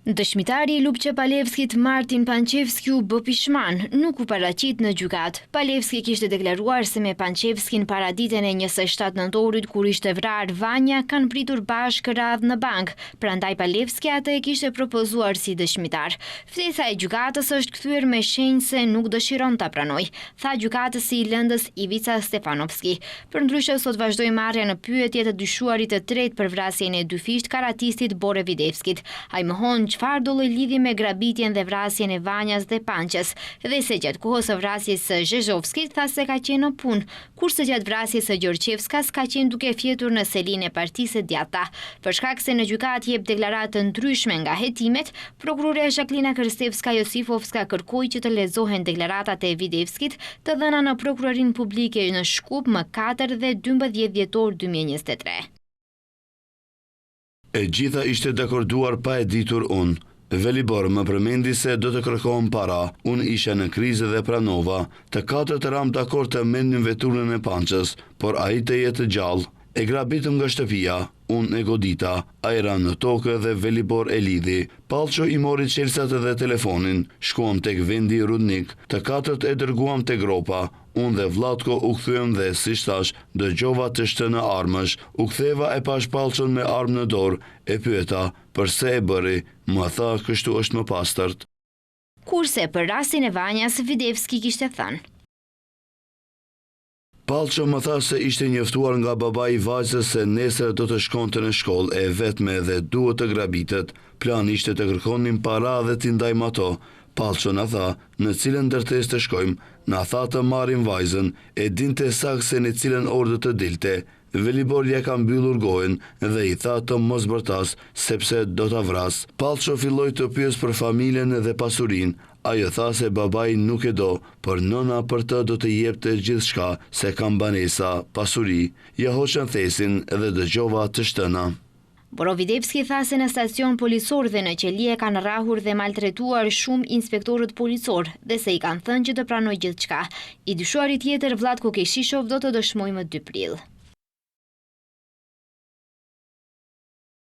Dëshmitari i Lupçe-Palevskit Martin Pançevskiu bë pishman, nuk u paraqit në gjykat. Palevski kishte deklaruar se me Pançevskin para ditën e 27 nëntorit kur ishte vrarë Vanja kanë pritur bashkë radhë në bank, prandaj Palevski atë e kishte propozuar si dëshmitar. Ftesa e gjykatës është kthyer me shenjë se nuk dëshiron ta pranoj, tha gjykatësi i lëndës Ivica Stefanovski. Përndryshe sot vazhdoi marrja në pyetje të dyshuarit të tretë për vrasjen e dyfisht karatistit Bore Videvskit. Ai mohon çfarë do lloj lidhje me grabitjen dhe vrasjen e Vanjas dhe Pançes, dhe se gjatë kohës së vrasjes së Zhezhovskit tha se ka qenë në punë, kurse gjatë vrasjes së Gjorçevskas ka qenë duke fjetur në selinë e partisë së djatha. Për shkak se në gjykat jep deklaratë të ndryshme nga hetimet, prokuroria Jacqueline Krstevska-Josifovska kërkoi që të lexohen deklaratatë e Videvskit të dhëna në prokurorinë publike në Shkup më 4 dhe 12 dhjetor 2023. E gjitha ishte dakorduar pa e ditur unë. Velibor më përmendi se do të kërkohem para, unë isha në krizë dhe pranova. Të katërt ram dakord të mendim veturën e Pançes, por ai të jetë gjallë. E grabitëm nga shtëpia, unë e godita, a i ranë në tokë dhe Velibor e lidhi. Palço i mori qelsat dhe telefonin, shkuam tek vendi Rudnik, të katërt e dërguam tek gropa. Unë dhe Vlatko u kthyem dhe si thash, dëgjova të shtënë armësh, u ktheva e pash Palçon me armë në dorë, e pyeta, përse e bëri, më tha kështu është më pastërt. Kurse për rastin e Vanjas, Videvski kishte thënë: Palço më tha se ishte njoftuar nga babai i vajzës se nesër do të shkonte në shkollë e vetme dhe duhet të grabitet. Plani ishte të kërkonim para dhe t'i ndajmë ato. Palço na tha në cilën ndërtesë të shkojmë, na tha të marrim vajzën, e dinte saktë se në cilën orë do të dilte. Velibor ja ka mbyllur gojën dhe i tha të mos bërtas sepse do ta vras. Palço filloi të pyes për familjen dhe pasurinë. Ajo tha se babai nuk e do, por nëna për të do të jepte gjithçka, se kam banesa, pasuri. Ja hoqën thesin dhe dëgjova të shtëna. Borovidevski tha se në stacion policor dhe në qelie kanë rrahur dhe maltretuar shumë inspektorët policor dhe se i kanë thënë që të pranoj gjithçka. I dyshuari tjetër Vlatko Keshishov do të dëshmojë më 2 prill.